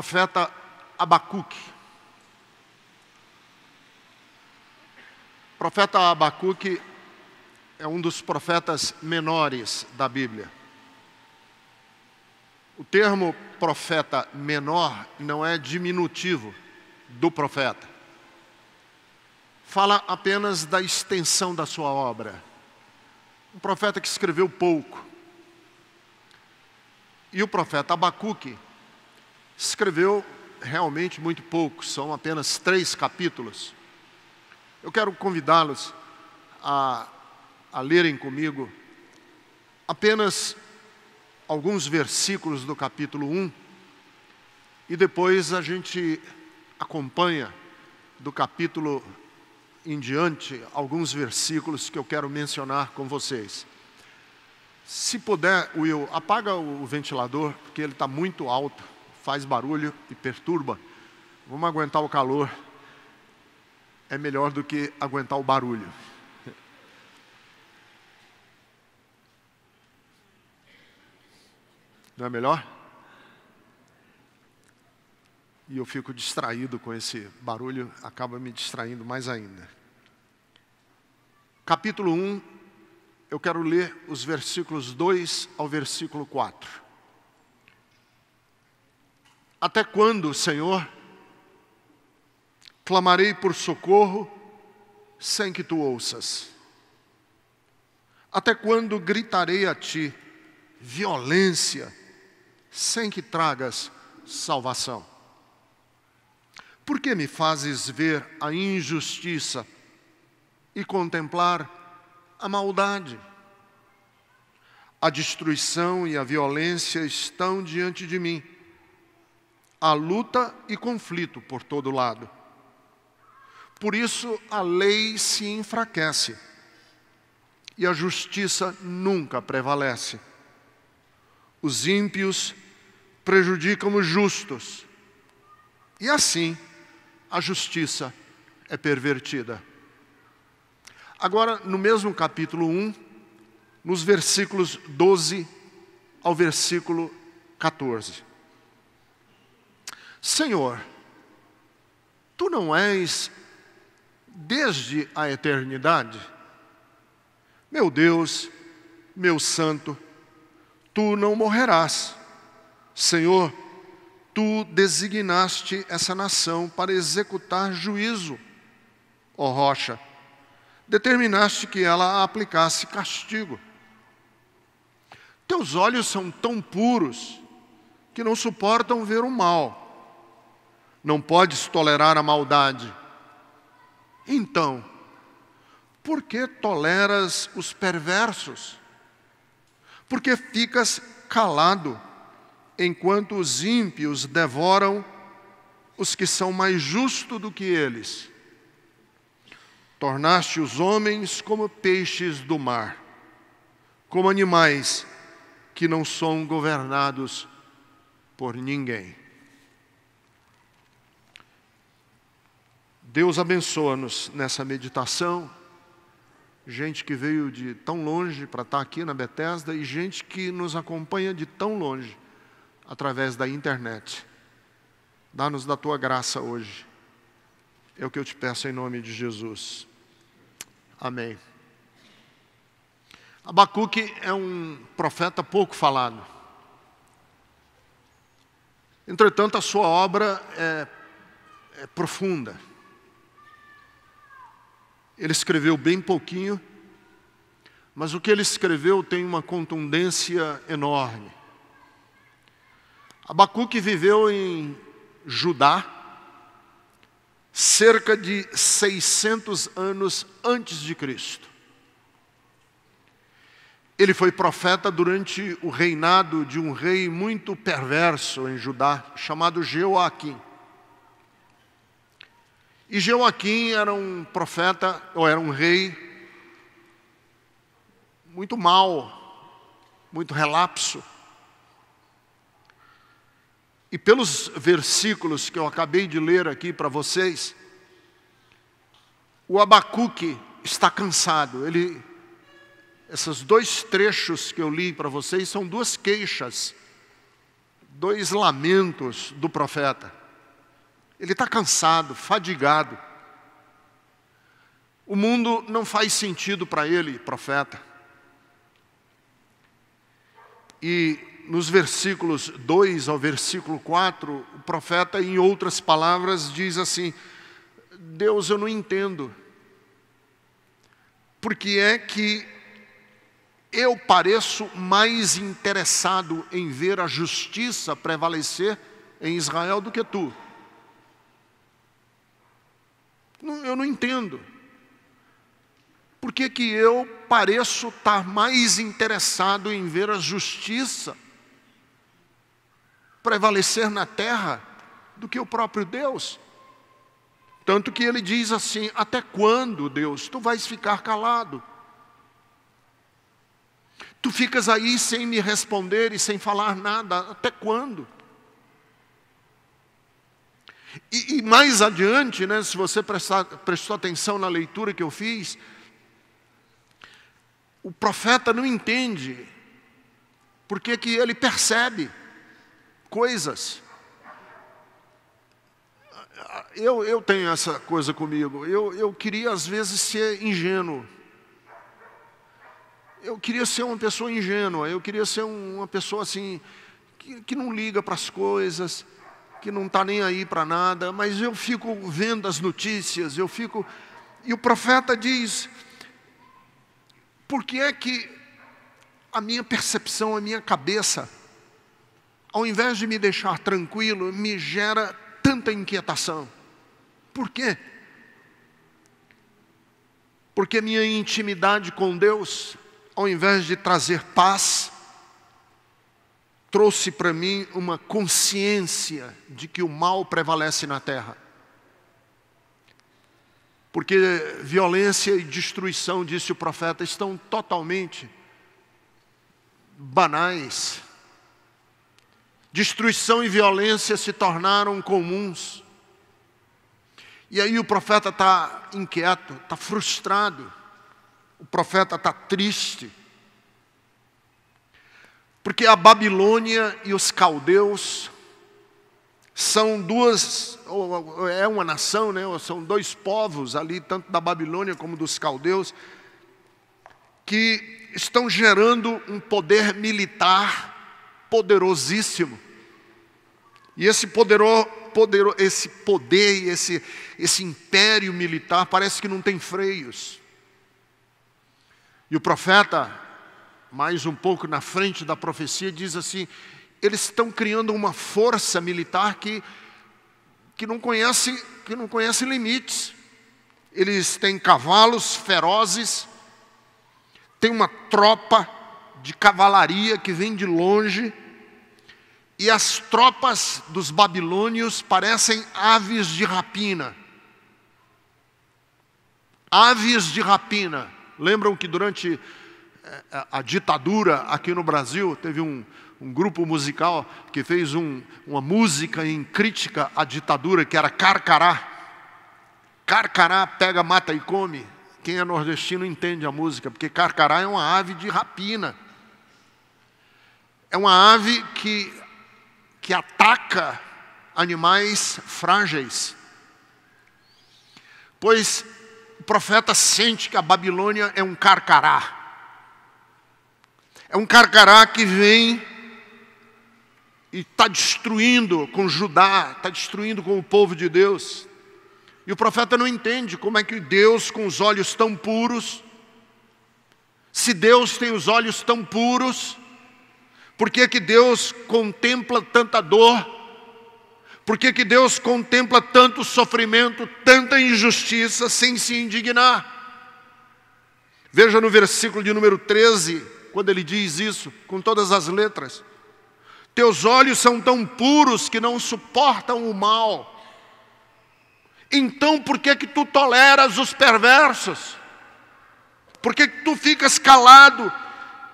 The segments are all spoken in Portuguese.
profeta Abacuque. O profeta Abacuque é um dos profetas menores da Bíblia. O termo profeta menor não é diminutivo do profeta. Fala apenas da extensão da sua obra. Um profeta que escreveu pouco. E o profeta Abacuque escreveu realmente muito pouco, são apenas 3 capítulos. Eu quero convidá-los a lerem comigo apenas alguns versículos do capítulo 1 e depois a gente acompanha do capítulo em diante alguns versículos que eu quero mencionar com vocês. Se puder, Will, apaga o ventilador, porque ele está muito alto, faz barulho e perturba. Vamos aguentar o calor, é melhor do que aguentar o barulho. Não é melhor? E eu fico distraído com esse barulho, acaba me distraindo mais ainda. Capítulo 1, eu quero ler os versículos 2 ao versículo 4. Até quando, Senhor, clamarei por socorro sem que tu ouças? Até quando gritarei a ti violência sem que tragas salvação? Por que me fazes ver a injustiça e contemplar a maldade? A destruição e a violência estão diante de mim. Há luta e conflito por todo lado. Por isso a lei se enfraquece e a justiça nunca prevalece. Os ímpios prejudicam os justos e assim a justiça é pervertida. Agora, no mesmo capítulo 1, nos versículos 12 ao versículo 14. Senhor, tu não és desde a eternidade? Meu Deus, meu santo, tu não morrerás. Senhor, tu designaste essa nação para executar juízo, ó rocha. Determinaste que ela aplicasse castigo. Teus olhos são tão puros que não suportam ver o mal. Não podes tolerar a maldade. Então, por que toleras os perversos? Por que ficas calado enquanto os ímpios devoram os que são mais justos do que eles? Tornaste os homens como peixes do mar, como animais que não são governados por ninguém. Deus abençoa-nos nessa meditação. Gente que veio de tão longe para estar aqui na Bethesda e gente que nos acompanha de tão longe através da internet. Dá-nos da tua graça hoje. É o que eu te peço em nome de Jesus. Amém. Abacuque é um profeta pouco falado. Entretanto, a sua obra é profunda. Ele escreveu bem pouquinho, mas o que ele escreveu tem uma contundência enorme. Abacuque viveu em Judá cerca de 600 anos antes de Cristo. Ele foi profeta durante o reinado de um rei muito perverso em Judá, chamado Jeoaquim. E Jeoaquim era um profeta, ou era um rei, muito mau, muito relapso. E pelos versículos que eu acabei de ler aqui para vocês, o Abacuque está cansado. Esses 2 trechos que eu li para vocês são 2 queixas dois lamentos do profeta. Ele está cansado, fadigado. O mundo não faz sentido para ele, profeta. E nos versículos 2 ao versículo 4, o profeta, em outras palavras, diz assim: Deus, eu não entendo. Por que é que eu pareço mais interessado em ver a justiça prevalecer em Israel do que tu? Eu não entendo. Por que que eu pareço estar mais interessado em ver a justiça prevalecer na terra do que o próprio Deus? Tanto que ele diz assim: até quando, Deus, tu vais ficar calado? Tu ficas aí sem me responder e sem falar nada, até quando? E mais adiante, né, se você prestou atenção na leitura que eu fiz, o profeta não entende, porque que ele percebe coisas. Eu tenho essa coisa comigo, eu queria às vezes ser ingênuo. Eu queria ser uma pessoa ingênua, eu queria ser uma pessoa assim, que não liga para as coisas, que não está nem aí para nada, mas eu fico vendo as notícias, e o profeta diz: por que é que a minha percepção, a minha cabeça, ao invés de me deixar tranquilo, me gera tanta inquietação? Por quê? Porque minha intimidade com Deus, ao invés de trazer paz, trouxe para mim uma consciência de que o mal prevalece na terra. Porque violência e destruição, disse o profeta, estão totalmente banais. Destruição e violência se tornaram comuns. E aí o profeta está inquieto, está frustrado. O profeta está triste. Porque a Babilônia e os caldeus são é uma nação, né? São dois povos ali, tanto da Babilônia como dos caldeus, que estão gerando um poder militar poderosíssimo. E esse poder e esse império militar parece que não tem freios. E o profeta, mais um pouco na frente da profecia, diz assim: eles estão criando uma força militar que não conhece limites. Eles têm cavalos ferozes, tem uma tropa de cavalaria que vem de longe, e as tropas dos babilônios parecem aves de rapina. Aves de rapina. Lembram que durante a ditadura aqui no Brasil, teve um grupo musical que fez uma música em crítica à ditadura, que era Carcará. Carcará pega, mata e come. Quem é nordestino entende a música, porque Carcará é uma ave de rapina. É uma ave que ataca animais frágeis. Pois o profeta sente que a Babilônia é um carcará. É um carcará que vem e está destruindo com Judá, está destruindo com o povo de Deus. E o profeta não entende como é que Deus, com os olhos tão puros, se Deus tem os olhos tão puros, por que que Deus contempla tanta dor? Por que que Deus contempla tanto sofrimento, tanta injustiça, sem se indignar? Veja no versículo de número 13, quando ele diz isso, com todas as letras: teus olhos são tão puros que não suportam o mal. Então por que que tu toleras os perversos? Por que que tu ficas calado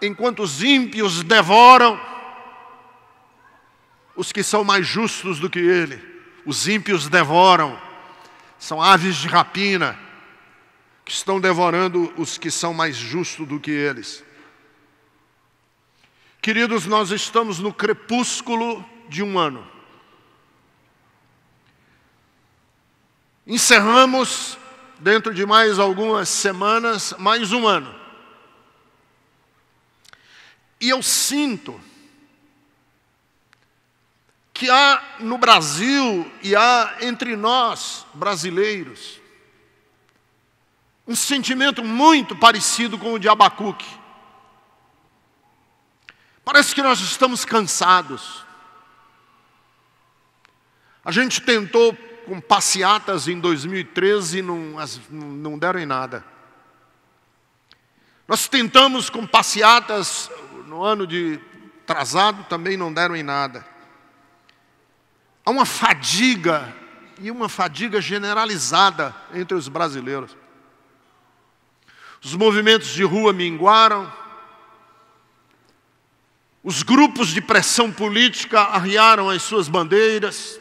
enquanto os ímpios devoram os que são mais justos do que ele? Os ímpios devoram, são aves de rapina que estão devorando os que são mais justos do que eles. Queridos, nós estamos no crepúsculo de um ano. Encerramos, dentro de mais algumas semanas, mais um ano. E eu sinto que há no Brasil e há entre nós, brasileiros, um sentimento muito parecido com o de Abacuque. Parece que nós estamos cansados. A gente tentou com passeatas em 2013 e não deram em nada. Nós tentamos com passeatas no ano de atrasado, também não deram em nada. Há uma fadiga, e uma fadiga generalizada entre os brasileiros. Os movimentos de rua minguaram, os grupos de pressão política arriaram as suas bandeiras,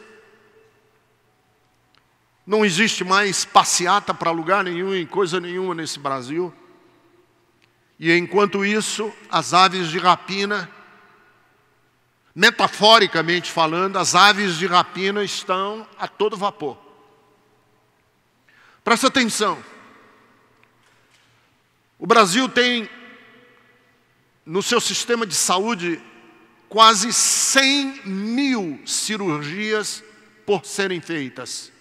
não existe mais passeata para lugar nenhum e coisa nenhuma nesse Brasil. E enquanto isso, as aves de rapina, metaforicamente falando, as aves de rapina estão a todo vapor. Presta atenção. O Brasil tem, no seu sistema de saúde, quase 100 mil cirurgias por serem feitas.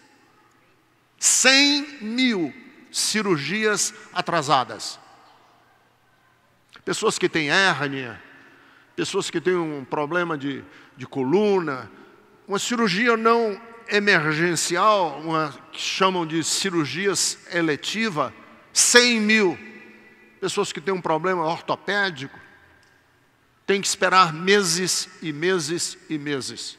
100 mil cirurgias atrasadas. Pessoas que têm hérnia, pessoas que têm um problema de coluna, uma cirurgia não emergencial, uma que chamam de cirurgias eletiva, 100 mil. Pessoas que têm um problema ortopédico, têm que esperar meses e meses e meses.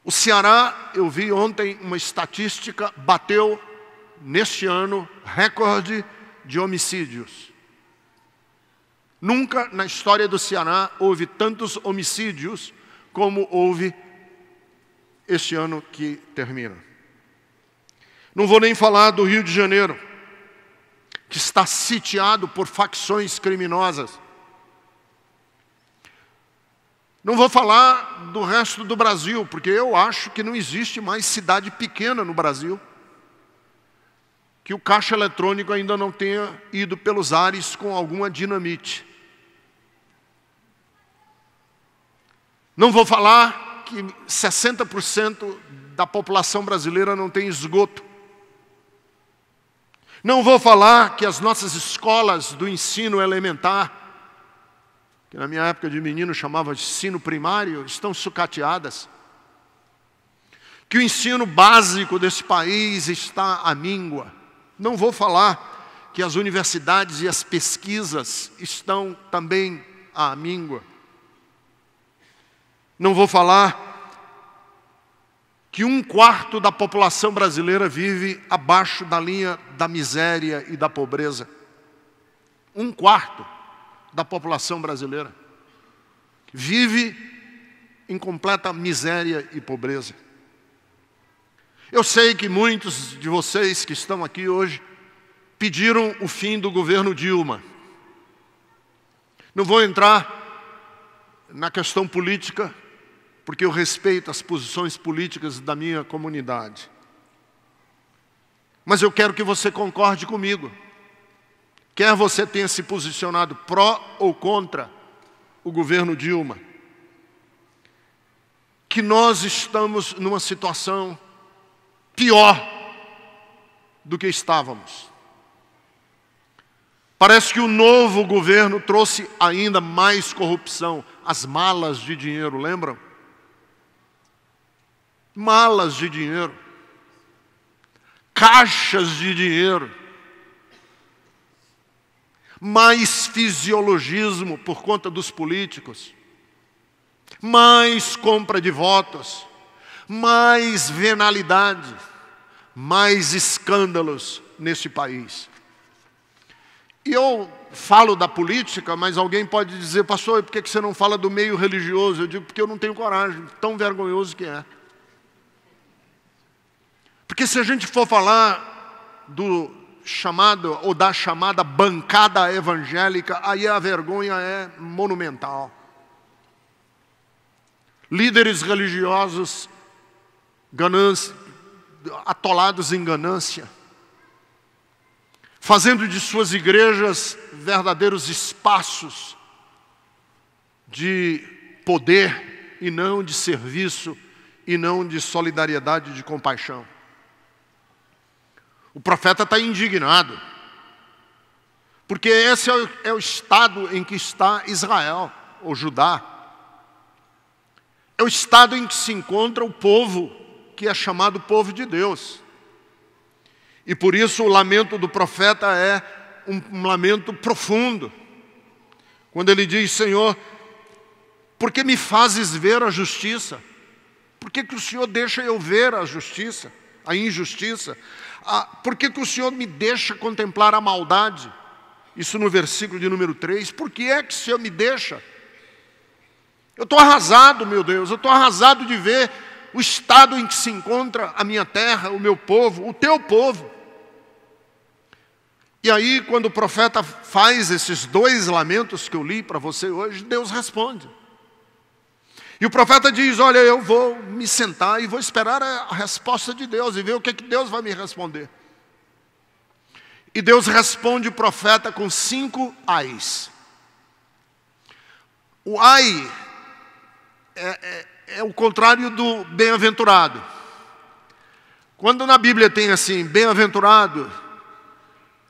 O Ceará, eu vi ontem uma estatística, bateu neste ano recorde de homicídios. Nunca na história do Ceará houve tantos homicídios como houve este ano que termina. Não vou nem falar do Rio de Janeiro, que está sitiado por facções criminosas. Não vou falar do resto do Brasil, porque eu acho que não existe mais cidade pequena no Brasil que o caixa eletrônico ainda não tenha ido pelos ares com alguma dinamite. Não vou falar que 60% da população brasileira não tem esgoto. Não vou falar que as nossas escolas do ensino elementar, que na minha época de menino chamava de ensino primário, estão sucateadas. Que o ensino básico desse país está à míngua. Não vou falar que as universidades e as pesquisas estão também à míngua. Não vou falar que 1/4 da população brasileira vive abaixo da linha da miséria e da pobreza. 1/4 da população brasileira vive em completa miséria e pobreza. Eu sei que muitos de vocês que estão aqui hoje pediram o fim do governo Dilma. Não vou entrar na questão política, porque eu respeito as posições políticas da minha comunidade. Mas eu quero que você concorde comigo. Quer você tenha se posicionado pró ou contra o governo Dilma, que nós estamos numa situação pior do que estávamos. Parece que o novo governo trouxe ainda mais corrupção. As malas de dinheiro, lembram? Malas de dinheiro. Caixas de dinheiro. Mais fisiologismo por conta dos políticos. Mais compra de votos. Mais venalidade. Mais escândalos neste país. E eu falo da política, mas alguém pode dizer, pastor, por que você não fala do meio religioso? Eu digo, porque eu não tenho coragem, tão vergonhoso que é. Porque se a gente for falar do chamado, ou da chamada bancada evangélica, aí a vergonha é monumental. líderes religiosos atolados em ganância, fazendo de suas igrejas verdadeiros espaços de poder e não de serviço, e não de solidariedade e de compaixão. O profeta está indignado, porque esse é o estado em que está Israel, ou Judá. É o estado em que se encontra o povo que é chamado povo de Deus. E por isso o lamento do profeta é um lamento profundo. Quando ele diz: Senhor, por que me fazes ver a justiça? Por que o Senhor deixa eu ver a justiça, a injustiça? Por que o Senhor me deixa contemplar a maldade? Isso no versículo de número 3. Por que é que o Senhor me deixa? Eu estou arrasado, meu Deus, eu estou arrasado de ver o estado em que se encontra a minha terra, o meu povo, o teu povo. E aí, quando o profeta faz esses dois lamentos que eu li para você hoje, Deus responde. E o profeta diz: olha, eu vou me sentar e vou esperar a resposta de Deus e ver o que Deus vai me responder. E Deus responde o profeta com 5 ais. O ai é o contrário do bem-aventurado. Quando na Bíblia tem assim, bem-aventurado,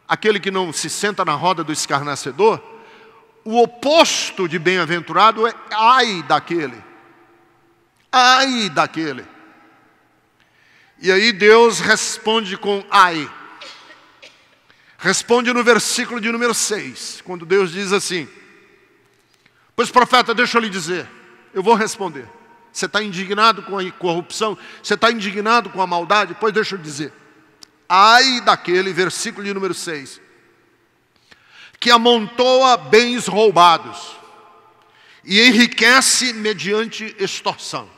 aquele que não se senta na roda do escarnecedor, o oposto de bem-aventurado é ai daquele. Ai daquele. E aí Deus responde com ai. Responde no versículo de número 6, quando Deus diz assim: pois profeta, deixa eu lhe dizer, eu vou responder. Você está indignado com a corrupção? Você está indignado com a maldade? Pois deixa eu dizer. Ai daquele, versículo de número 6, que amontoa bens roubados e enriquece mediante extorsão.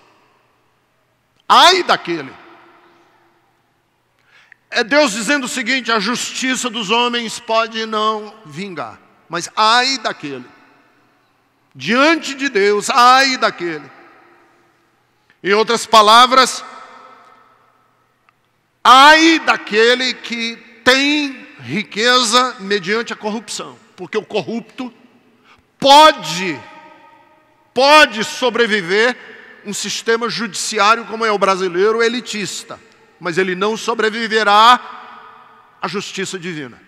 Ai daquele. É Deus dizendo o seguinte: a justiça dos homens pode não vingar, mas ai daquele. Diante de Deus, ai daquele. Em outras palavras, ai daquele que tem riqueza mediante a corrupção. Porque o corrupto pode sobreviver um sistema judiciário como é o brasileiro, elitista, mas ele não sobreviverá à justiça divina.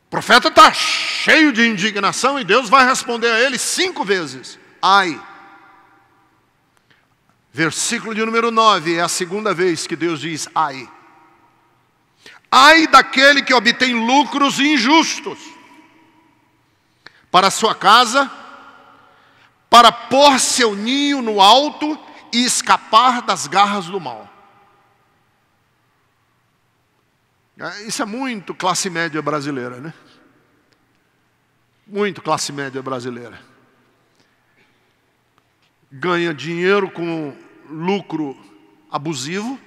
O profeta está cheio de indignação e Deus vai responder a ele 5 vezes. Ai. Versículo de número 9, é a segunda vez que Deus diz ai. Ai daquele que obtém lucros injustos para a sua casa, para pôr seu ninho no alto e escapar das garras do mal. Isso é muito classe média brasileira, né? Muito classe média brasileira. Ganha dinheiro com lucro abusivo,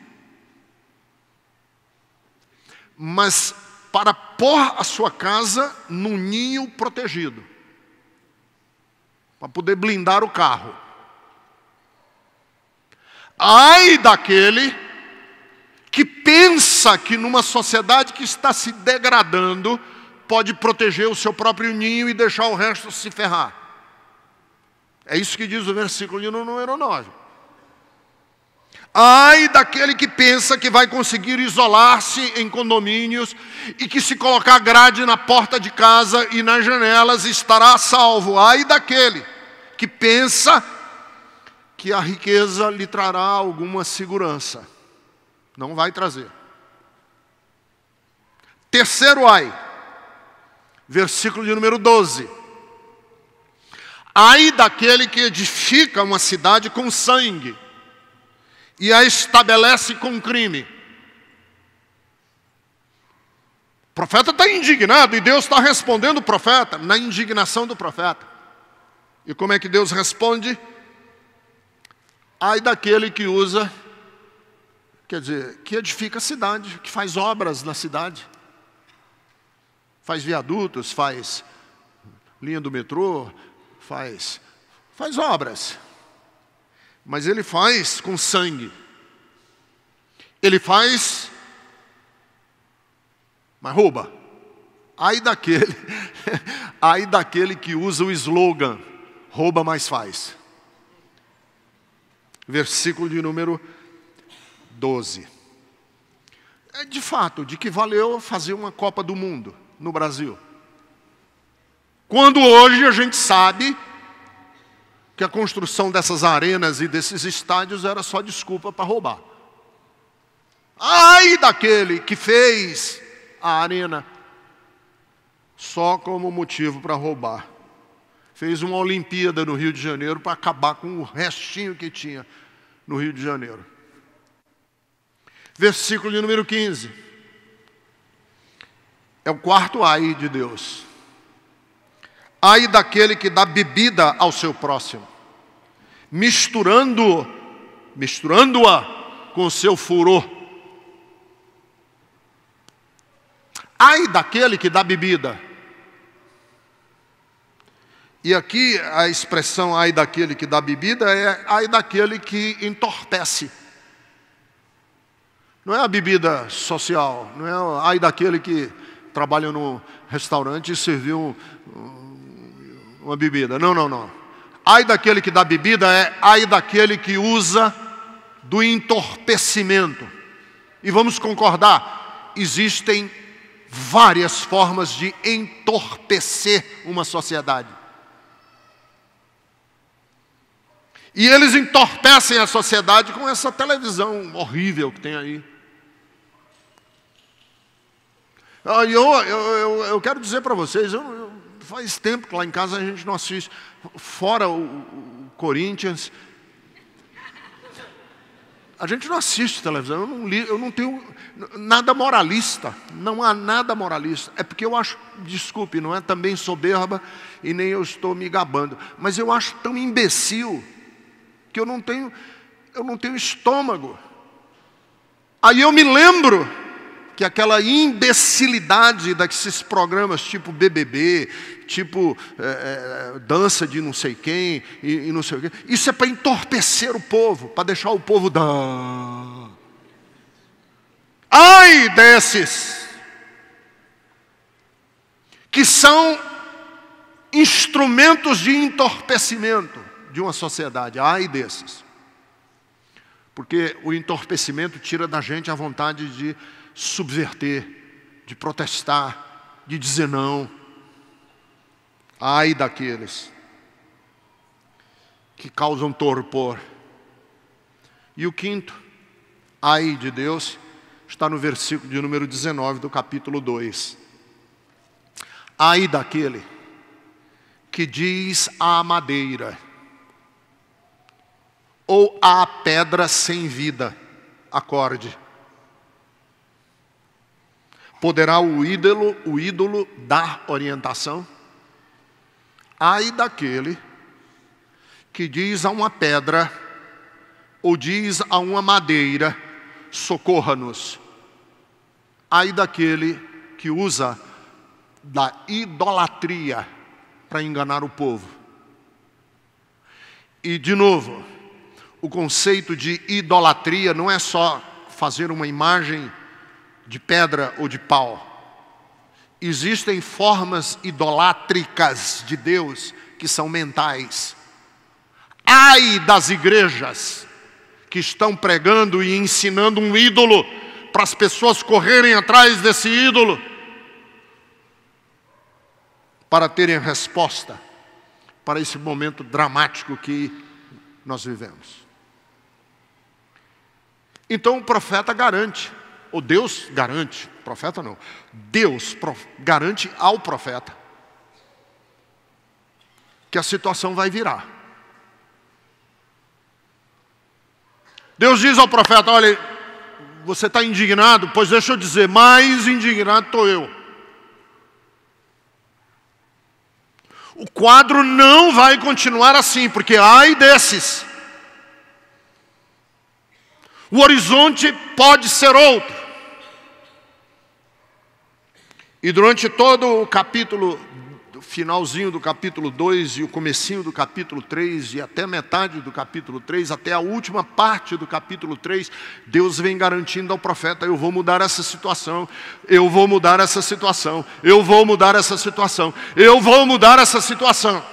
mas para pôr a sua casa num ninho protegido, para poder blindar o carro. Ai daquele que pensa que numa sociedade que está se degradando, pode proteger o seu próprio ninho e deixar o resto se ferrar. É isso que diz o versículo de número 9. Ai daquele que pensa que vai conseguir isolar-se em condomínios e que se colocar grade na porta de casa e nas janelas estará salvo. Ai daquele que pensa que a riqueza lhe trará alguma segurança. Não vai trazer. Terceiro ai, versículo de número 12. Ai daquele que edifica uma cidade com sangue e a estabelece com crime. O profeta está indignado e Deus está respondendo o profeta na indignação do profeta. E como é que Deus responde? Ai daquele que usa, quer dizer, que edifica a cidade, que faz obras na cidade. Faz viadutos, faz linha do metrô, faz obras. Mas ele faz com sangue. Ele faz, mas rouba. Ai daquele que usa o slogan, rouba, mas faz. Versículo de número 12. De fato, de que valeu fazer uma Copa do Mundo no Brasil? Quando hoje a gente sabe que a construção dessas arenas e desses estádios era só desculpa para roubar. Ai daquele que fez a arena só como motivo para roubar. Fez uma Olimpíada no Rio de Janeiro para acabar com o restinho que tinha no Rio de Janeiro. Versículo de número 15. É o quarto ai de Deus. Ai daquele que dá bebida ao seu próximo, misturando-a com o seu furor. Ai daquele que dá bebida. E aqui a expressão ai daquele que dá bebida é ai daquele que entorpece. Não é a bebida social, não é ai daquele que trabalha no restaurante e serviu uma bebida. Não. Ai daquele que dá bebida é ai daquele que usa do entorpecimento. E vamos concordar, existem várias formas de entorpecer uma sociedade. E eles entorpecem a sociedade com essa televisão horrível que tem aí. Eu quero dizer para vocês, faz tempo que lá em casa a gente não assiste, fora o Corinthians, a gente não assiste televisão, eu não tenho nada moralista, não há nada moralista. É porque eu acho, desculpe, não é também soberba e nem eu estou me gabando, mas eu acho tão imbecil que eu não tenho estômago. Aí eu me lembro que aquela imbecilidade desses programas tipo BBB, tipo dança de não sei quem e não sei o quê, isso é para entorpecer o povo, para deixar o povo ai desses que são instrumentos de entorpecimento de uma sociedade. Ai desses. Porque o entorpecimento tira da gente a vontade de subverter, de protestar, de dizer não. Ai daqueles que causam torpor. E o quinto, ai de Deus, está no versículo de número 19 do capítulo 2. Ai daquele que diz à madeira ou à pedra sem vida, acorde. Poderá o ídolo dar orientação? Ai daquele que diz a uma pedra ou diz a uma madeira, socorra-nos. Ai daquele que usa da idolatria para enganar o povo. E de novo, o conceito de idolatria não é só fazer uma imagem de pedra ou de pau. Existem formas idolátricas de Deus que são mentais. Ai das igrejas que estão pregando e ensinando um ídolo para as pessoas correrem atrás desse ídolo para terem resposta para esse momento dramático que nós vivemos. Então o profeta garante, ou Deus garante, profeta não, Deus garante ao profeta que a situação vai virar. Deus diz ao profeta: olha, você está indignado? Pois deixa eu dizer, mais indignado estou eu. O quadro não vai continuar assim, porque ai desses. O horizonte pode ser outro. E durante todo o capítulo finalzinho do capítulo 2 e o comecinho do capítulo 3 e até metade do capítulo 3, até a última parte do capítulo 3, Deus vem garantindo ao profeta: eu vou mudar essa situação, eu vou mudar essa situação, eu vou mudar essa situação, eu vou mudar essa situação.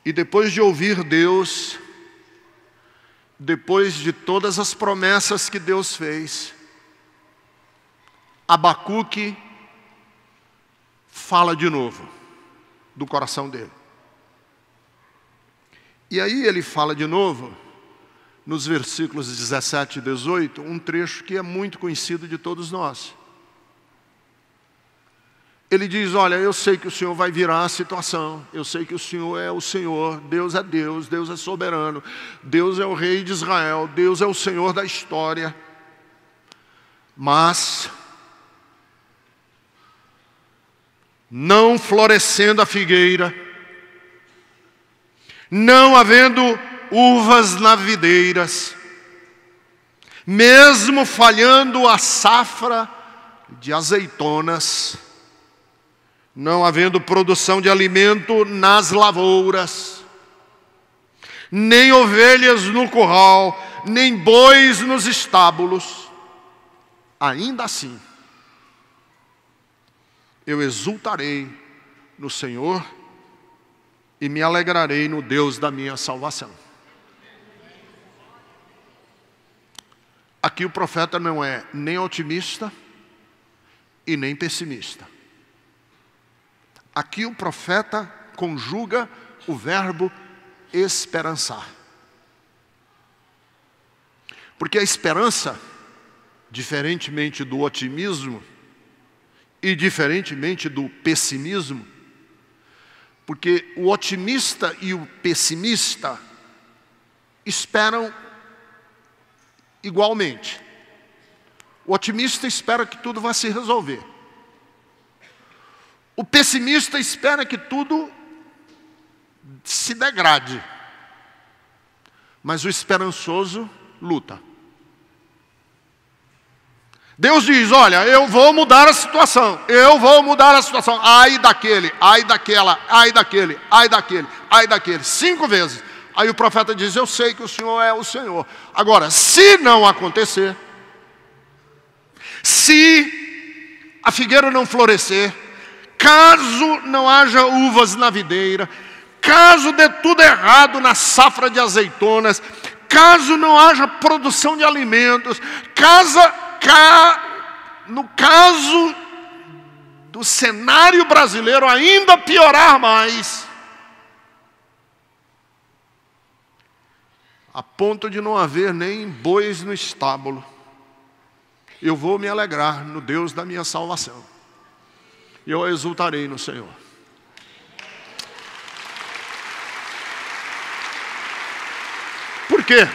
E depois de ouvir Deus, depois de todas as promessas que Deus fez, Abacuque fala de novo do coração dele. E aí ele fala de novo, nos versículos 17 e 18, um trecho que é muito conhecido de todos nós. Ele diz: olha, eu sei que o Senhor vai virar a situação, eu sei que o Senhor é o Senhor, Deus é Deus, Deus é soberano, Deus é o Rei de Israel, Deus é o Senhor da história. Mas, não florescendo a figueira, não havendo uvas nas videiras, mesmo falhando a safra de azeitonas, não havendo produção de alimento nas lavouras, nem ovelhas no curral, nem bois nos estábulos, ainda assim, eu exultarei no Senhor e me alegrarei no Deus da minha salvação. Aqui o profeta não é nem otimista e nem pessimista. Aqui o profeta conjuga o verbo esperançar. Porque a esperança, diferentemente do otimismo e diferentemente do pessimismo, porque o otimista e o pessimista esperam igualmente. O otimista espera que tudo vai se resolver. O pessimista espera que tudo se degrade. Mas o esperançoso luta. Deus diz: olha, eu vou mudar a situação, eu vou mudar a situação. Ai daquele, ai daquela, ai daquele, ai daquele, ai daquele. 5 vezes. Aí o profeta diz: eu sei que o Senhor é o Senhor. Agora, se não acontecer, se a figueira não florescer, caso não haja uvas na videira, caso dê tudo errado na safra de azeitonas, caso não haja produção de alimentos, no caso do cenário brasileiro ainda piorar mais, a ponto de não haver nem bois no estábulo, eu vou me alegrar no Deus da minha salvação. E eu exultarei no Senhor. Por quê?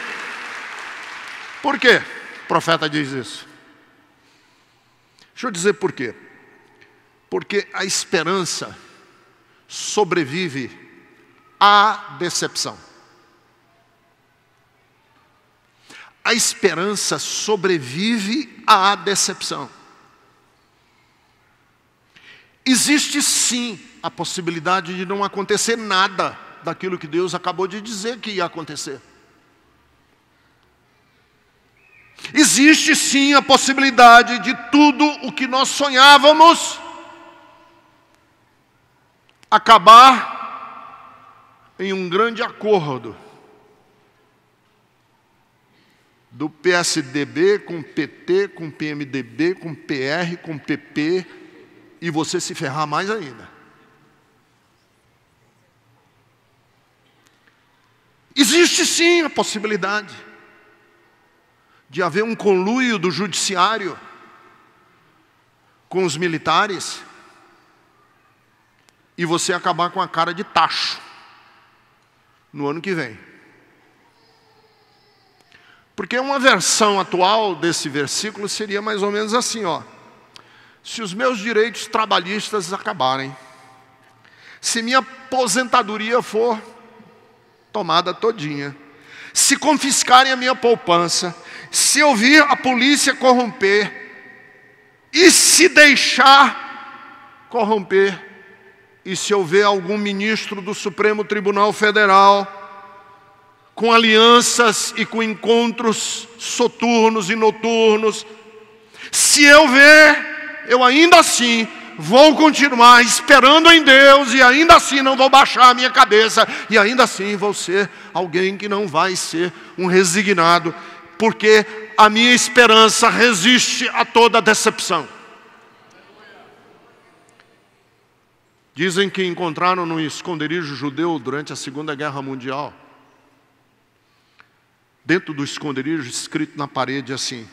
Por quê o profeta diz isso? Deixa eu dizer por quê. Porque a esperança sobrevive à decepção. A esperança sobrevive à decepção. Existe sim a possibilidade de não acontecer nada daquilo que Deus acabou de dizer que ia acontecer. Existe sim a possibilidade de tudo o que nós sonhávamos acabar em um grande acordo do PSDB com PT, com PMDB, com PR, com PP, e você se ferrar mais ainda. Existe sim a possibilidade de haver um conluio do judiciário com os militares e você acabar com a cara de tacho no ano que vem. Porque uma versão atual desse versículo seria mais ou menos assim, ó: se os meus direitos trabalhistas acabarem, se minha aposentadoria for tomada todinha, se confiscarem a minha poupança, se eu vir a polícia corromper, e se deixar corromper. E se houver algum ministro do Supremo Tribunal Federal com alianças e com encontros soturnos e noturnos, se eu ver, eu ainda assim vou continuar esperando em Deus, e ainda assim não vou baixar a minha cabeça, e ainda assim vou ser alguém que não vai ser um resignado, porque a minha esperança resiste a toda decepção. Dizem que encontraram no esconderijo judeu durante a Segunda Guerra Mundial, dentro do esconderijo, escrito na parede assim: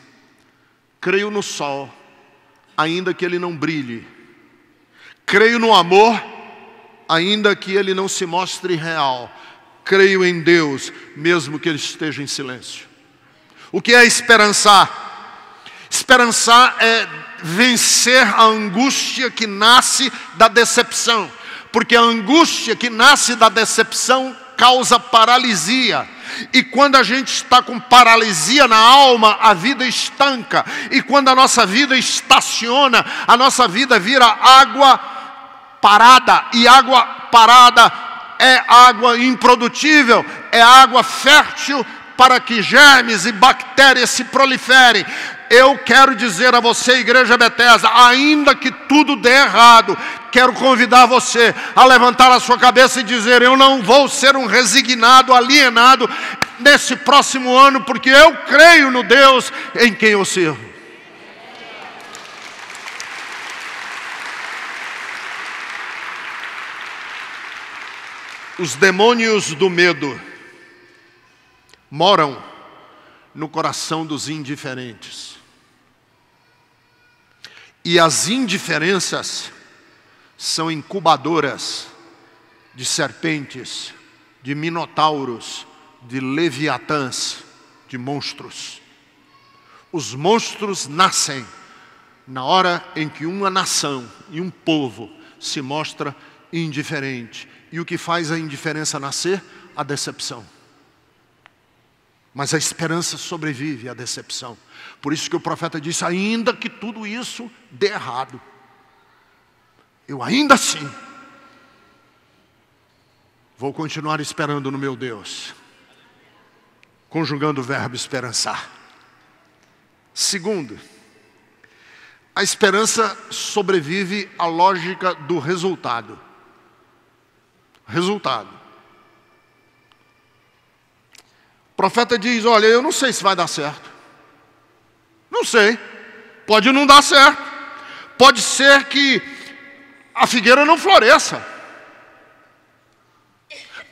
creio no sol, ainda que ele não brilhe. Creio no amor, ainda que ele não se mostre real. Creio em Deus, mesmo que ele esteja em silêncio. O que é esperançar? Esperançar é vencer a angústia que nasce da decepção. Porque a angústia que nasce da decepção causa paralisia. E quando a gente está com paralisia na alma, a vida estanca. E quando a nossa vida estaciona, a nossa vida vira água parada. E água parada é água improdutível, é água fértil para que germes e bactérias se proliferem. Eu quero dizer a você, Igreja Bethesda, ainda que tudo dê errado, quero convidar você a levantar a sua cabeça e dizer: eu não vou ser um resignado, alienado nesse próximo ano, porque eu creio no Deus em quem eu sirvo. Os demônios do medo moram no coração dos indiferentes. E as indiferenças são incubadoras de serpentes, de minotauros, de leviatãs, de monstros. Os monstros nascem na hora em que uma nação e um povo se mostra indiferente. E o que faz a indiferença nascer? A decepção. Mas a esperança sobrevive à decepção. Por isso que o profeta disse: ainda que tudo isso dê errado, eu ainda assim vou continuar esperando no meu Deus. Conjugando o verbo esperançar. Segundo, a esperança sobrevive à lógica do resultado. Resultado. O profeta diz: olha, eu não sei se vai dar certo. Não sei. Pode não dar certo. Pode ser que a figueira não floresça.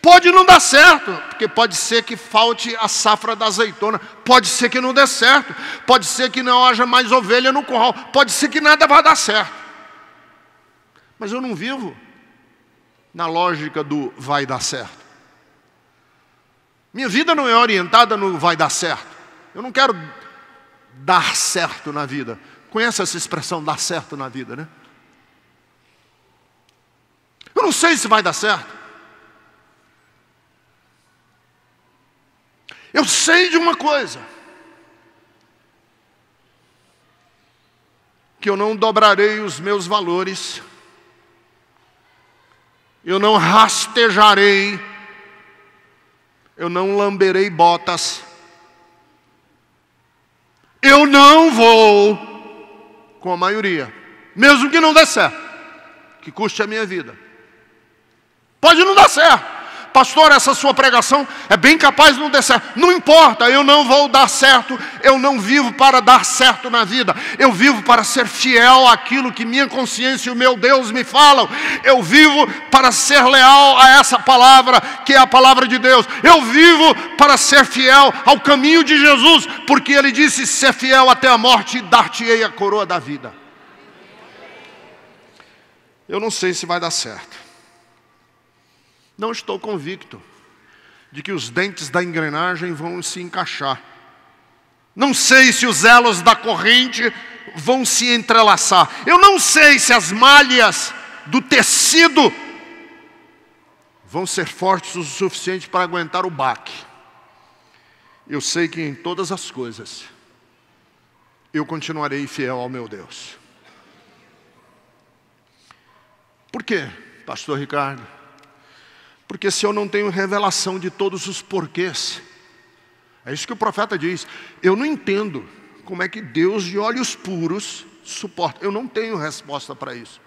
Pode não dar certo, porque pode ser que falte a safra da azeitona. Pode ser que não dê certo. Pode ser que não haja mais ovelha no curral. Pode ser que nada vai dar certo. Mas eu não vivo na lógica do vai dar certo. Minha vida não é orientada no vai dar certo. Eu não quero dar certo na vida. Conhece essa expressão, dar certo na vida, né? Eu não sei se vai dar certo. Eu sei de uma coisa: que eu não dobrarei os meus valores, eu não rastejarei, eu não lamberei botas, eu não vou com a maioria, mesmo que não dê certo, que custe a minha vida. Pode não dar certo. Pastor, essa sua pregação é bem capaz de não dar certo. Não importa, eu não vou dar certo. Eu não vivo para dar certo na vida. Eu vivo para ser fiel àquilo que minha consciência e o meu Deus me falam. Eu vivo para ser leal a essa palavra, que é a palavra de Deus. Eu vivo para ser fiel ao caminho de Jesus, porque Ele disse: ser fiel até a morte, dar-te-ei a coroa da vida. Eu não sei se vai dar certo. Não estou convicto de que os dentes da engrenagem vão se encaixar. Não sei se os elos da corrente vão se entrelaçar. Eu não sei se as malhas do tecido vão ser fortes o suficiente para aguentar o baque. Eu sei que em todas as coisas eu continuarei fiel ao meu Deus. quê, pastor Ricardo? Porque se eu não tenho revelação de todos os porquês, é isso que o profeta diz, eu não entendo como é que Deus de olhos puros suporta. Eu não tenho resposta para isso.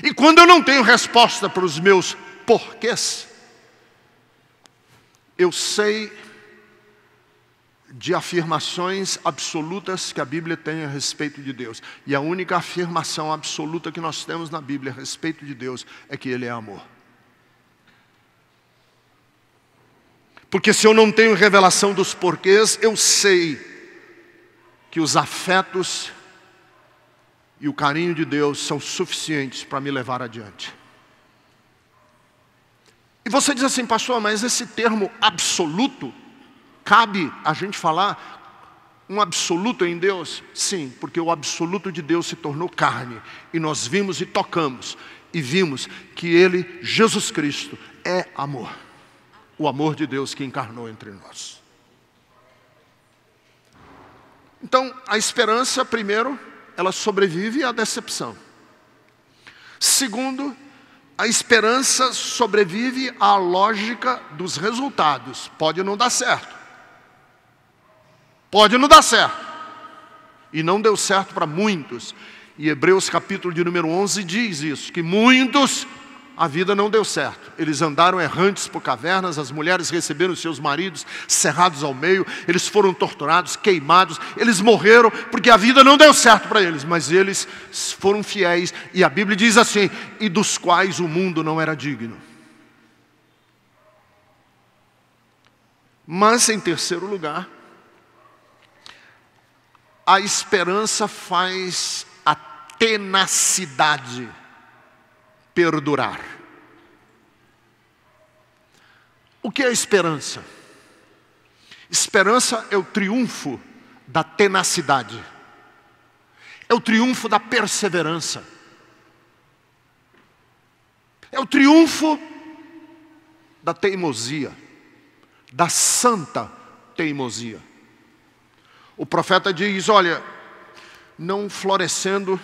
E quando eu não tenho resposta para os meus porquês, eu sei de afirmações absolutas que a Bíblia tem a respeito de Deus. E a única afirmação absoluta que nós temos na Bíblia a respeito de Deus é que Ele é amor. Porque se eu não tenho revelação dos porquês, eu sei que os afetos e o carinho de Deus são suficientes para me levar adiante. E você diz assim, pastor, mas esse termo absoluto, cabe a gente falar um absoluto em Deus? Sim, porque o absoluto de Deus se tornou carne. E nós vimos e tocamos e vimos que Ele, Jesus Cristo, é amor. O amor de Deus que encarnou entre nós. Então, a esperança, primeiro, ela sobrevive à decepção. Segundo, a esperança sobrevive à lógica dos resultados. Pode não dar certo. Pode não dar certo. E não deu certo para muitos. E Hebreus capítulo de número 11 diz isso, que muitos a vida não deu certo. Eles andaram errantes por cavernas, as mulheres receberam seus maridos cerrados ao meio, eles foram torturados, queimados, eles morreram porque a vida não deu certo para eles, mas eles foram fiéis, e a Bíblia diz assim, e dos quais o mundo não era digno. Mas em terceiro lugar, a esperança faz a tenacidade perdurar. O que é esperança? Esperança é o triunfo da tenacidade. É o triunfo da perseverança. É o triunfo da teimosia, da santa teimosia. O profeta diz, olha, não florescendo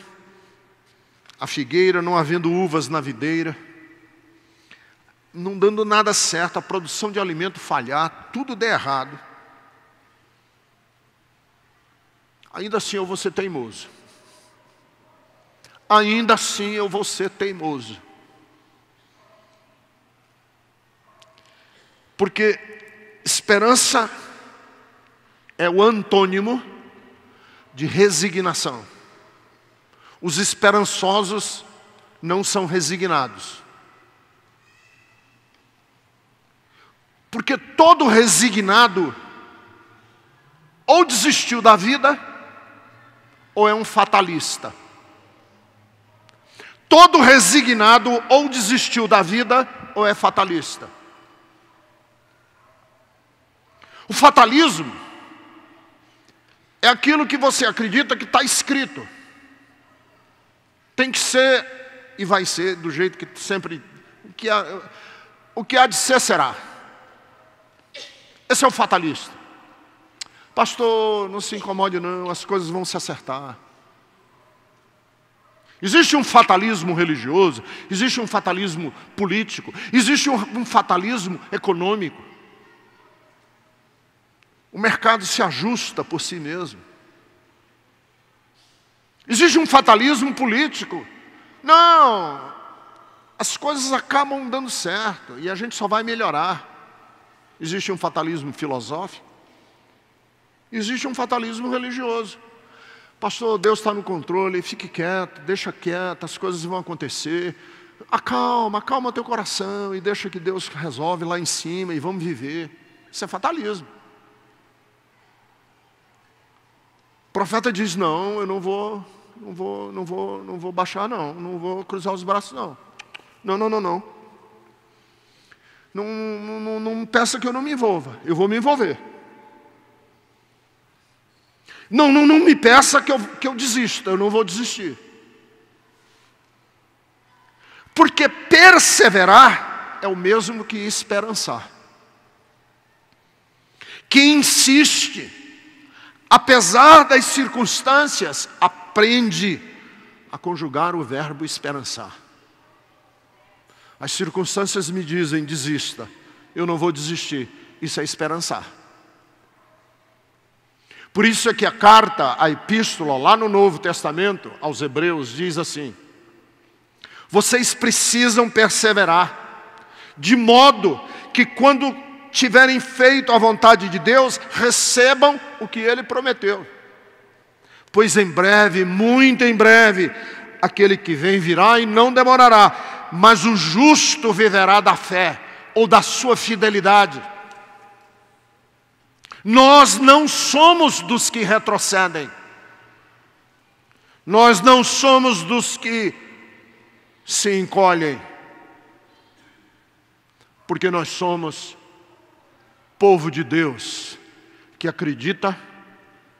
a figueira, não havendo uvas na videira, não dando nada certo, a produção de alimento falhar, tudo der errado. Ainda assim eu vou ser teimoso. Ainda assim eu vou ser teimoso. Porque esperança é o antônimo de resignação. Os esperançosos não são resignados. Porque todo resignado ou desistiu da vida, ou é um fatalista. Todo resignado ou desistiu da vida, ou é fatalista. O fatalismo é aquilo que você acredita que está escrito. Tem que ser e vai ser do jeito que sempre, o que há de ser será. Esse é o fatalista. Pastor, não se incomode não, as coisas vão se acertar. Existe um fatalismo religioso, existe um fatalismo político, existe um fatalismo econômico. O mercado se ajusta por si mesmo. Existe um fatalismo político. Não, as coisas acabam dando certo e a gente só vai melhorar. Existe um fatalismo filosófico. Existe um fatalismo religioso. Pastor, Deus está no controle, fique quieto, deixa quieto, as coisas vão acontecer. Acalma teu coração e deixa que Deus resolve lá em cima e vamos viver. Isso é fatalismo. O profeta diz, não, eu não vou baixar não vou cruzar os braços não. Não peça que eu não me envolva, eu vou me envolver. Não me peça que eu desista, eu não vou desistir. Porque perseverar é o mesmo que esperançar. Quem insiste, apesar das circunstâncias, aprende a conjugar o verbo esperançar. As circunstâncias me dizem, desista. Eu não vou desistir. Isso é esperançar. Por isso é que a carta, a epístola, lá no Novo Testamento, aos Hebreus, diz assim: vocês precisam perseverar, de modo que quando tiverem feito a vontade de Deus, recebam o que Ele prometeu. Pois em breve, muito em breve, aquele que vem virá e não demorará. Mas o justo viverá da fé, ou da sua fidelidade. Nós não somos dos que retrocedem. Nós não somos dos que se encolhem. Porque nós somos povo de Deus, que acredita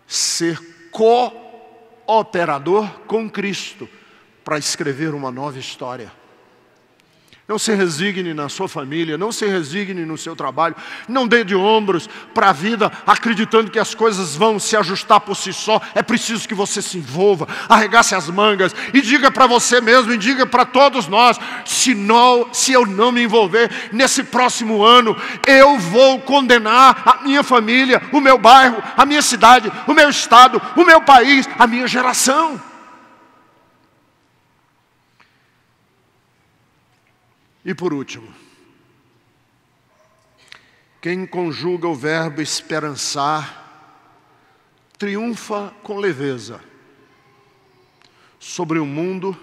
ser cooperador com Cristo para escrever uma nova história. Não se resigne na sua família, não se resigne no seu trabalho, não dê de ombros para a vida, acreditando que as coisas vão se ajustar por si só. É preciso que você se envolva, arregace as mangas e diga para você mesmo, e diga para todos nós: se eu não me envolver nesse próximo ano, eu vou condenar a minha família, o meu bairro, a minha cidade, o meu estado, o meu país, a minha geração. E por último, quem conjuga o verbo esperançar, triunfa com leveza sobre um mundo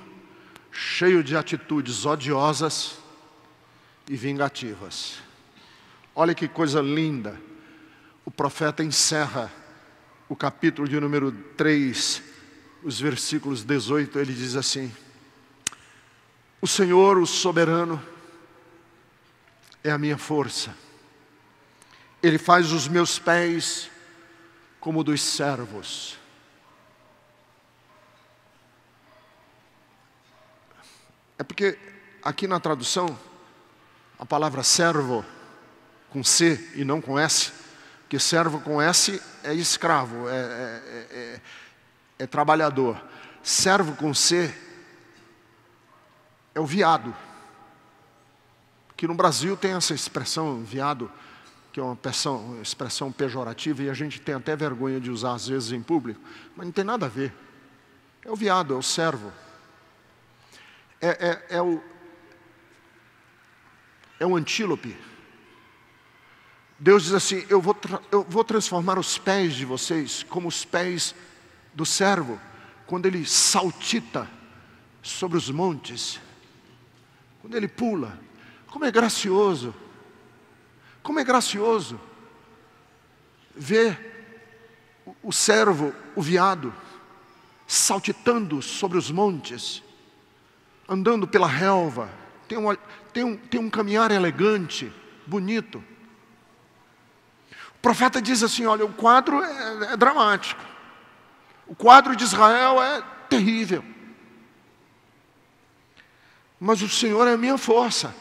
cheio de atitudes odiosas e vingativas. Olha que coisa linda. O profeta encerra o capítulo de número 3, os versículos 18, ele diz assim: o Senhor, o soberano, é a minha força. Ele faz os meus pés como dos servos. É porque aqui na tradução, a palavra servo, com C e não com S, porque servo com S é escravo, é trabalhador. Servo com C é o viado. Que no Brasil tem essa expressão viado, que é uma expressão pejorativa, e a gente tem até vergonha de usar às vezes em público, mas não tem nada a ver. É o viado, é o servo. É o antílope. Deus diz assim: eu vou transformar os pés de vocês como os pés do servo, quando ele saltita sobre os montes, quando ele pula. Como é gracioso, como é gracioso ver o servo, o veado, saltitando sobre os montes, andando pela relva. Tem um caminhar elegante, bonito. O profeta diz assim: olha, o quadro é dramático. O quadro de Israel é terrível. Mas o Senhor é a minha força.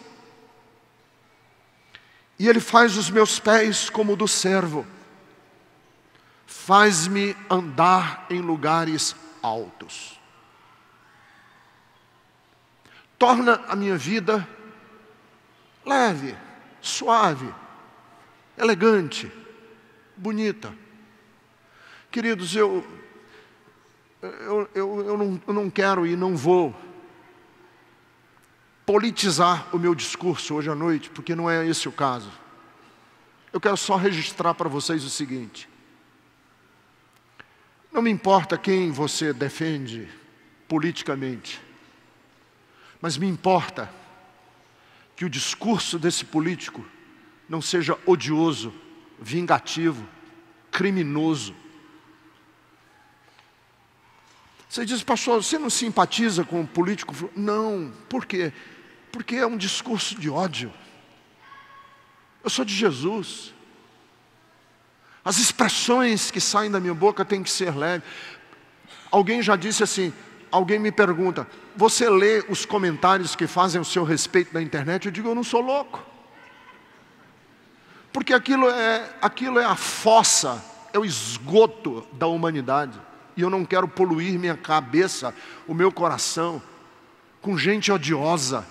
E Ele faz os meus pés como o do servo. Faz-me andar em lugares altos. Torna a minha vida leve, suave, elegante, bonita. Queridos, eu não quero e não vou politizar o meu discurso hoje à noite, porque não é esse o caso. Eu quero só registrar para vocês o seguinte: não me importa quem você defende politicamente, mas me importa que o discurso desse político não seja odioso, vingativo, criminoso. Você diz: pastor, você não simpatiza com o político? Não, por quê? Porque é um discurso de ódio. Eu sou de Jesus. As expressões que saem da minha boca têm que ser leves. Alguém já disse assim, alguém me pergunta: você lê os comentários que fazem o seu respeito na internet? Eu digo: eu não sou louco. Porque aquilo é a fossa, é o esgoto da humanidade. E eu não quero poluir minha cabeça, o meu coração, com gente odiosa,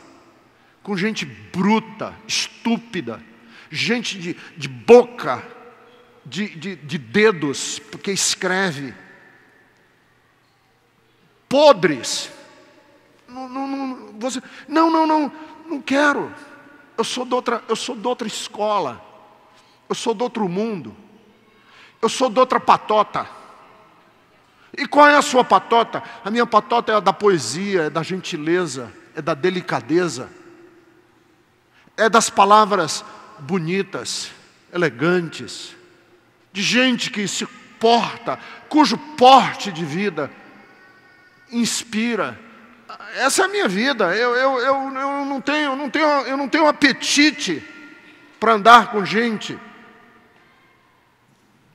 com gente bruta, estúpida, gente de boca, de dedos, porque escreve, podres. Não quero. Eu sou de outra escola, eu sou de outro mundo, eu sou de outra patota. E qual é a sua patota? A minha patota é a da poesia, é da gentileza, é da delicadeza, é das palavras bonitas, elegantes, de gente que se porta, cujo porte de vida inspira. Essa é a minha vida. Eu não tenho apetite para andar com gente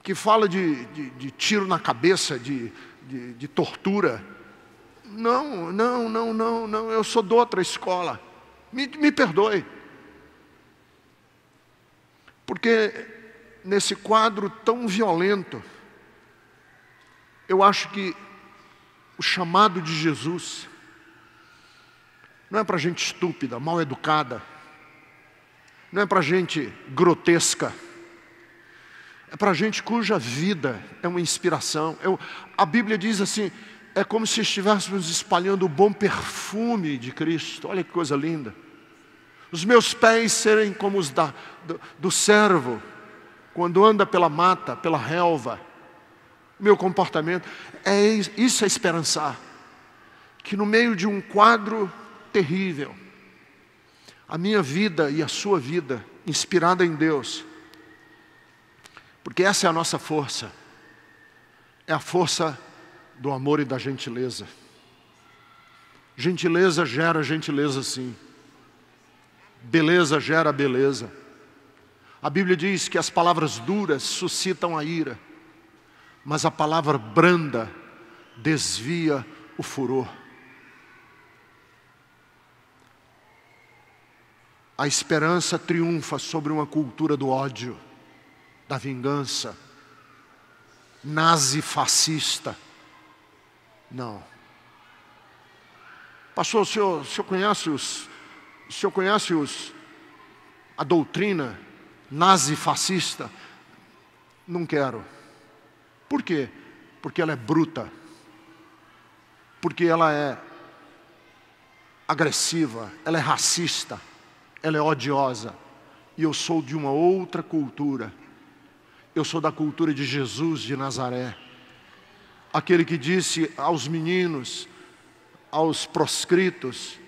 que fala de tiro na cabeça, de tortura. Não, eu sou de outra escola. Me perdoe. Porque nesse quadro tão violento, eu acho que o chamado de Jesus não é para gente estúpida, mal educada, não é para gente grotesca, é para gente cuja vida é uma inspiração. A Bíblia diz assim, é como se estivéssemos espalhando o bom perfume de Cristo. Olha que coisa linda. Os meus pés serem como os do servo, quando anda pela mata, pela relva. Meu comportamento, isso é esperançar. Que no meio de um quadro terrível, a minha vida e a sua vida, inspirada em Deus, porque essa é a nossa força, é a força do amor e da gentileza. Gentileza gera gentileza, sim. Beleza gera beleza. A Bíblia diz que as palavras duras suscitam a ira, mas a palavra branda desvia o furor. A esperança triunfa sobre uma cultura do ódio, da vingança, nazi-fascista. Não. Pastor, o senhor conhece a doutrina nazi-fascista? Não quero. Por quê? Porque ela é bruta. Porque ela é agressiva, ela é racista, ela é odiosa. E eu sou de uma outra cultura. Eu sou da cultura de Jesus de Nazaré. Aquele que disse aos meninos, aos proscritos,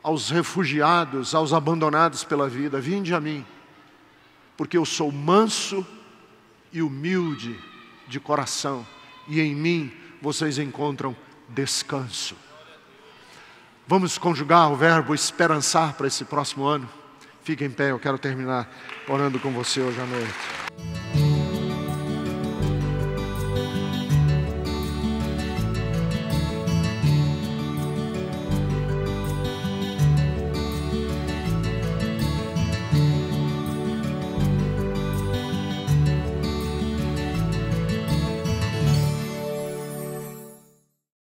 aos refugiados, aos abandonados pela vida: vinde a mim, porque eu sou manso e humilde de coração, e em mim vocês encontram descanso. Vamos conjugar o verbo esperançar para esse próximo ano? Fique em pé, eu quero terminar orando com você hoje à noite.